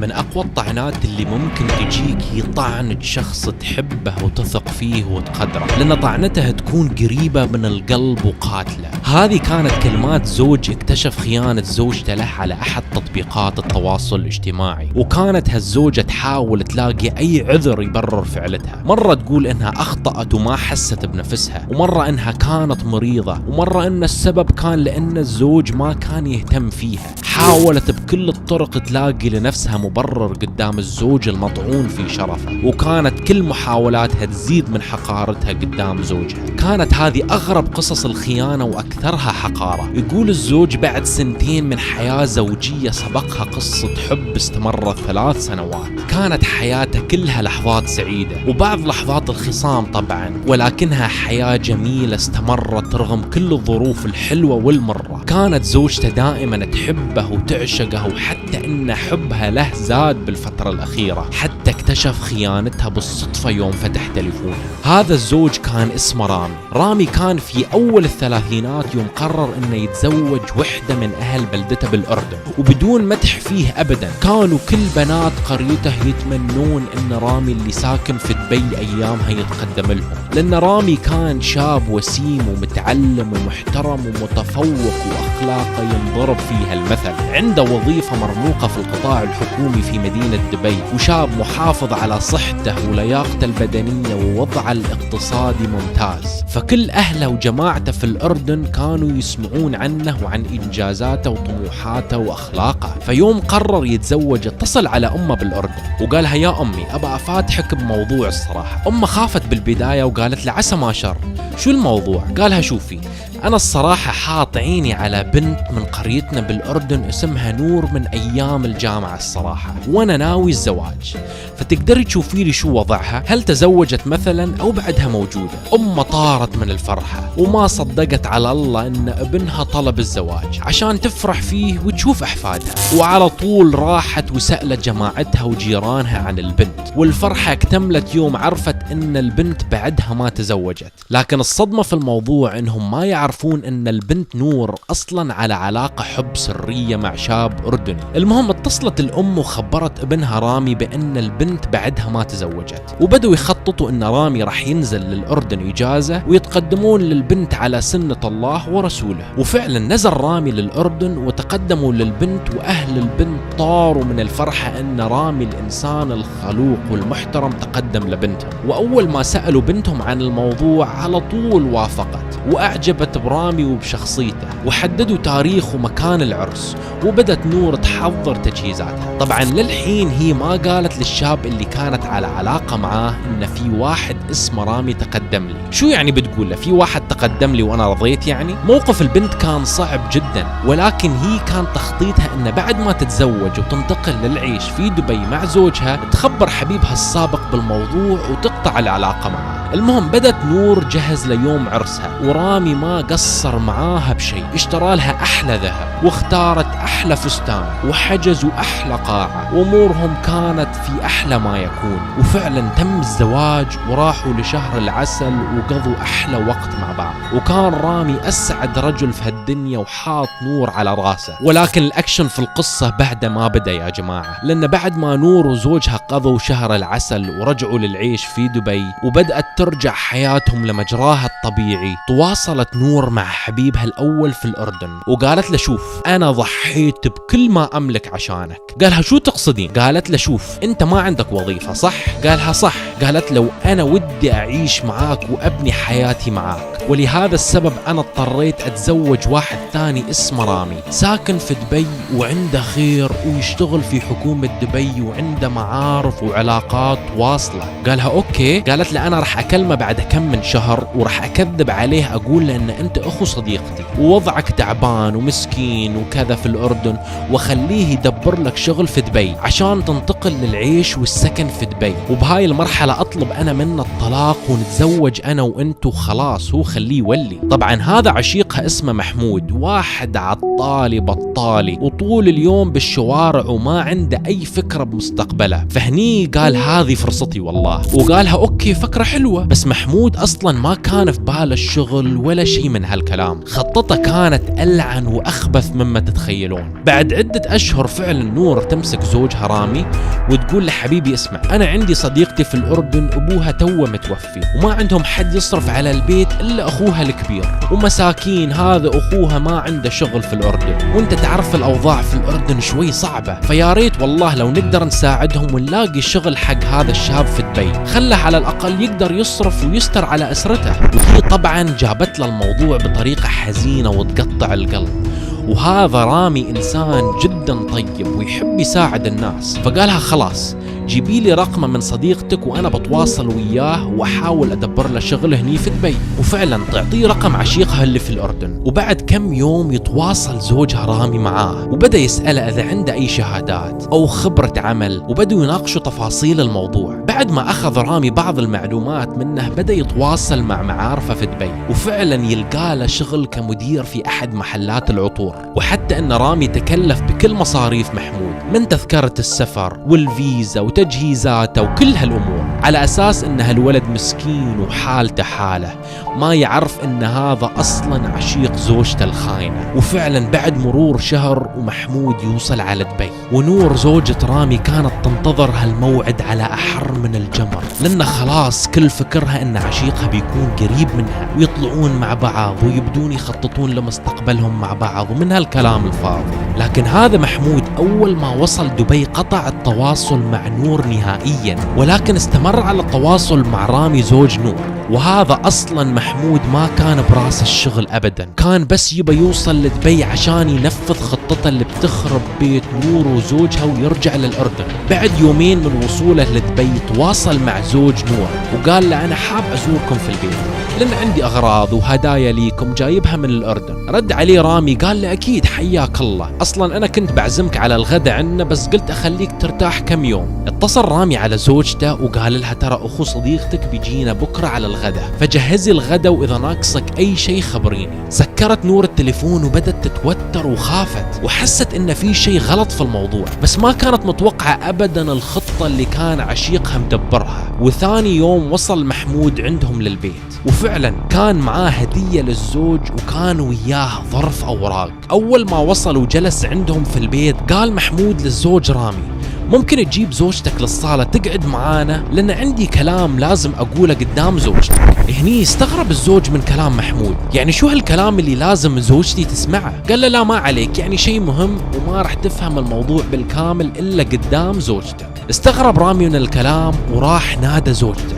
من أقوى الطعنات اللي ممكن تجيك هي طعنة شخص تحبه وتثق فيه وتقدره، لأن طعنته تكون قريبة من القلب وقاتلة. هذه كانت كلمات زوج اكتشف خيانة زوجته له على أحد تطبيقات التواصل الاجتماعي، وكانت هالزوجة تحاول تلاقي أي عذر يبرر فعلتها. مرة تقول إنها أخطأت وما حست بنفسها، ومرة إنها كانت مريضة، ومرة إن السبب كان لأن الزوج ما كان يهتم فيها. حاولت بكل الطرق تلاقي لنفسها مبرر قدام الزوج المطعون في شرفه، وكانت كل محاولاتها تزيد من حقارتها قدام زوجها. كانت هذه أغرب قصص الخيانة وأكثرها حقارة. يقول الزوج بعد 2 من حياة زوجية سبقها قصة حب استمرت 3 سنوات، كانت حياته كلها لحظات سعيدة وبعض لحظات الخصام طبعا، ولكنها حياة جميلة استمرت رغم كل الظروف الحلوة والمرة. كانت زوجته دائما تحبه وتعشقه، وحتى ان حبها له زاد بالفترة الأخيرة، حتى اكتشف خيانتها بالصدفة يوم فتح تليفونها. هذا الزوج كان اسمه رامي. رامي كان في أول الثلاثينات يوم قرر انه يتزوج وحدة من أهل بلدته بالأردن، وبدون مدح فيه أبدا. كانوا كل بنات قريته يتمنون ان رامي اللي ساكن في دبي أيامها يتقدم لهم، لأن رامي كان شاب وسيم ومتعلم ومحترم ومتفوق وأخلاقه ينضرب فيها المثل. عنده وظيفة مرموقة في القطاع الحكومي في مدينة دبي، وشاب محافظ على صحته ولياقته البدنية ووضعه الاقتصادي ممتاز. فكل أهله وجماعته في الأردن كانوا يسمعون عنه وعن إنجازاته وطموحاته وأخلاقه. فيوم قرر يتزوج اتصل على أمه بالأردن وقالها يا أمي أبا أفاتحك بموضوع الصراحة. أمه خافت بالبداية وقالت له عسى ما شر، شو الموضوع؟ قالها شوفي أنا الصراحة حاط عيني على بنت من قريتنا بالأردن اسمها نور من أيام الجامعة الصراحة، وأنا ناوي الزواج، فتقدري تشوفي لي شو وضعها؟ هل تزوجت مثلا أو بعدها موجودة؟ أمه طارت من الفرحة وما صدقت على الله أن ابنها طلب الزواج عشان تفرح فيه وتشوف أحفادها، وعلى طول راحت وسألت جماعتها وجيرانها عن البنت، والفرحة اكتملت يوم عرفت أن البنت بعدها ما تزوجت. لكن الصدمة في الموضوع أنهم ما يعرفون أن البنت نور أصلا على علاقة حب سرية مع شاب أردني. المهم اتصلت الأم وخبرت ابنها رامي بأن البنت بعدها ما تزوجت، وبدوا يخططوا أن رامي راح ينزل للأردن إجازة ويتقدمون للبنت على سنة الله ورسوله. وفعلا نزل رامي للأردن وتقدموا للبنت، وأهل البنت طاروا من الفرحة أن رامي الإنسان الخلوق والمحترم تقدم لبنتهم. وأول ما سألوا بنتهم عن الموضوع على طول وافقت وأعجبت برامي وبشخصيته، وحددوا تاريخ ومكان العرس، وبدت نور تحضر تجهيزاتها. طبعا للحين هي ما قالت للشاب اللي كانت على علاقة معاه إن في واحد اسمه رامي تقدم لي. شو يعني بتقول له في واحد تقدم لي وأنا رضيت؟ يعني موقف البنت كان صعب جدا، ولكن هي كان تخطيطها إن بعد ما تتزوج وتنتقل للعيش في دبي مع زوجها تخبر حبيبها السابق بالموضوع وتقطع العلاقة معاه. المهم بدت نور جهز ليوم عرسها، ورامي ما قصر معاها بشيء، اشترى لها أحلى ذهب واختارت أحلى فستان وحجزوا أحلى قاعة، وأمورهم كانت في أحلى ما يكون. وفعلا تم الزواج وراحوا لشهر العسل وقضوا أحلى وقت مع بعض، وكان رامي أسعد رجل في هالدنيا وحاط نور على راسه. ولكن الأكشن في القصة بعد ما بدأ يا جماعة، لأن بعد ما نور وزوجها قضوا شهر العسل ورجعوا للعيش في دبي وبدأت ترجع حياتهم لمجراها الطبيعي، تواصلت نور مع حبيبها الأول في الأردن وقالت له شوف أنا ضحيت بكل ما أملك عشانك. قالها شو تقصدين؟ قالت له شوف أنت ما عندك وظيفة صح؟ قالها صح. قالت له أنا ودي أعيش معاك وأبني حياتي معاك، ولهذا السبب أنا اضطريت أتزوج واحد ثاني اسمه رامي ساكن في دبي وعنده خير ويشتغل في حكومة دبي وعنده معارف وعلاقات واصلة. قالها أوكي. قالت له أنا رح أكلمه بعد كم من شهر ورح أكذب عليه أقول له أن أنت أخو صديقتي ووضعك تعبان ومسكين وكذا في الأردن، وخليه يدبر لك شغل في دبي عشان تنتقل للعيش والسكن في دبي، وبهاي المرحلة أطلب أنا منه الطلاق ونتزوج أنا وأنت وخلاص هو وتخليه يولي. طبعا هذا عشيقها اسمه محمود، واحد عطالي بطالي وطول اليوم بالشوارع وما عنده اي فكرة بمستقبله. فهني قال هذه فرصتي والله، وقالها اوكي فكرة حلوة. بس محمود اصلا ما كان في باله الشغل ولا شيء من هالكلام، خطته كانت ألعن وأخبث مما تتخيلون. بعد عدة أشهر فعلا نور تمسك زوجها رامي وتقول لحبيبي اسمع، أنا عندي صديقتي في الأردن أبوها توه متوفي وما عندهم حد يصرف على البيت إلا أخوها الكبير، ومساكين هذا أخوها ما عنده شغل في الأردن، وانت تعرف الأوضاع في الأردن شوي صعبة، فيا ريت والله لو نقدر نساعدهم ونلاقي شغل حق هذا الشاب في دبي، خله على الأقل يقدر يصرف ويستر على أسرته. وهي طبعا جابت له الموضوع بطريقة حزينة وتقطع القلب، وهذا رامي إنسان جدا طيب ويحب يساعد الناس، فقالها خلاص جيبي لي رقمه من صديقتك وأنا بتواصل وياه وأحاول أدبر له شغل هني في دبي. وفعلا تعطيه رقم عشيقها اللي في الأردن، وبعد كم يوم يتواصل زوجها رامي معاه وبدأ يسأله إذا عنده أي شهادات أو خبرة عمل، وبدأوا يناقشوا تفاصيل الموضوع. بعد ما أخذ رامي بعض المعلومات منه بدأ يتواصل مع معارفه في دبي، وفعلا يلقى له شغل كمدير في أحد محلات العطور. وحتى أن رامي تكلف بكل مصاريف محمود، من تذكرة السفر والفيزا وتجهيزاته وكل هالأمور، على أساس أن هالولد مسكين وحالته حاله، ما يعرف أن هذا أصلا عشيق زوجته الخاينة. وفعلا بعد مرور شهر ومحمود يوصل على دبي، ونور زوجة رامي كانت تنتظر هالموعد على أحر من الجمر، لأن خلاص كل فكرها أن عشيقها بيكون قريب منها ويطلعون مع بعض ويبدون يخططون لمستقبلهم مع بعض ومن هالكلام الفاضي. لكن هذا محمود أول ما وصل دبي قطع التواصل مع نور نهائيا، ولكن استمر على التواصل مع رامي زوج نور. وهذا أصلا محمود ما كان براس الشغل أبدا، كان بس يبى يوصل لدبي عشان ينفذ خطته اللي بتخرب بيت نور وزوجها ويرجع للأردن. بعد يومين من وصوله لدبي تواصل مع زوج نور وقال له أنا حاب أزوركم في البيت لأن عندي أغراض وهدايا ليكم جايبها من الأردن. رد عليه رامي قال له أكيد حياك الله، أصلا أنا كنت بعزمك على الغداء عنا بس قلت أخليك ترتاح كم يوم. اتصل رامي على زوجته وقال لها ترى أخو صديقتك بيجينا بكرة على الغداء، فجهزي الغداء وإذا ناقصك أي شيء خبريني. سكرت نور التليفون وبدت تتوتر وخافت وحست إن في شيء غلط في الموضوع، بس ما كانت متوقعة أبدا الخطة اللي كان عشيقها مدبرها. وثاني يوم وصل محمود عندهم للبيت، وفعلا كان معاه هدية للزوج وكان وياه ظرف أوراق. أول ما وصل وجلس عندهم في البيت قال محمود للزوج رامي ممكن تجيب زوجتك للصالة تقعد معانا لأن عندي كلام لازم أقوله قدام زوجتك. هني استغرب الزوج من كلام محمود، يعني شو هالكلام اللي لازم زوجتي تسمعه؟ قال له لا ما عليك، يعني شيء مهم وما راح تفهم الموضوع بالكامل إلا قدام زوجتك. استغرب رامي من الكلام وراح نادى زوجته،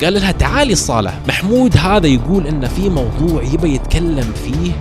قال لها تعالي الصالة، محمود هذا يقول إن في موضوع يبي يتكلم فيه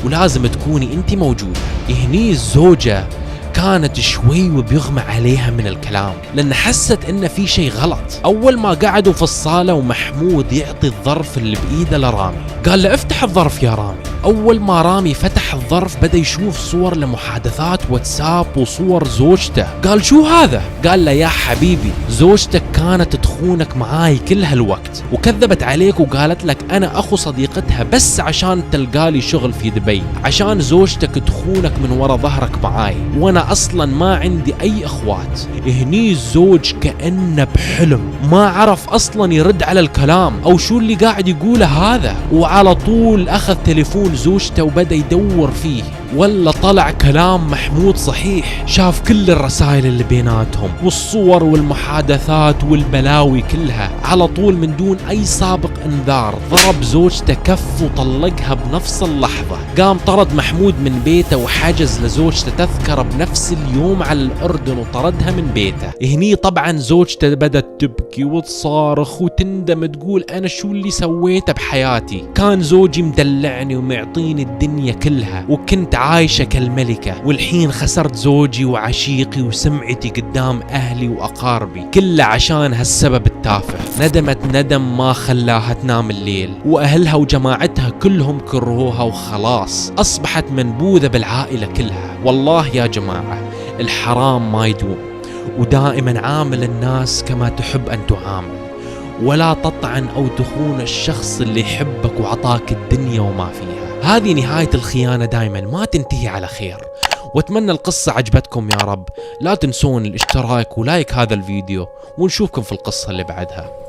ولازم تكوني انت موجودة. هني الزوجة كانت شوي وبيغمى عليها من الكلام لأن حست إن في شيء غلط. أول ما قعدوا في الصالة ومحمود يعطي الظرف اللي بإيده لرامي قال له افتح الظرف يا رامي. أول ما رامي فتح الظرف بدأ يشوف صور لمحادثات واتساب وصور زوجته. قال شو هذا؟ قال له يا حبيبي زوجتك كانت تخونك معاي كل هالوقت وكذبت عليك وقالت لك أنا أخو صديقتها بس عشان تلقالي شغل في دبي، عشان زوجتك تخونك من ورا ظهرك معاي وأنا أصلا ما عندي أي أخوات. هني الزوج كأنه بحلم ما عرف أصلا يرد على الكلام أو شو اللي قاعد يقوله هذا، وعلى طول أخذ تليفون زوجته وبدأ يدور فيه، ولا طلع كلام محمود صحيح. شاف كل الرسائل اللي بيناتهم والصور والمحادثات والبلاوي كلها. على طول من دون أي سابق انذار ضرب زوجته كف وطلقها بنفس اللحظة. قام طرد محمود من بيته وحجز لزوجته تذكرة بنفس اليوم على الأردن وطردها من بيته. هني طبعا زوجته بدأت تبكي وتصارخ وتندم تقول أنا شو اللي سويته بحياتي، كان زوجي مدلعني ومعطيني الدنيا كلها وكنت عايشة كالملكة، والحين خسرت زوجي وعشيقي وسمعتي قدام أهلي وأقاربي كله عشان هالسبب التافه. ندمت ندم ما خلاها تنام الليل، وأهلها وجماعتها كلهم كرهوها وخلاص أصبحت منبوذة بالعائلة كلها. والله يا جماعة الحرام ما يدوم، ودائما عامل الناس كما تحب أن تعامل، ولا تطعن أو تخون الشخص اللي يحبك وعطاك الدنيا وما فيها. هذه نهاية الخيانة، دايما ما تنتهي على خير. واتمنى القصة عجبتكم يا رب. لا تنسون الاشتراك ولايك هذا الفيديو، ونشوفكم في القصة اللي بعدها.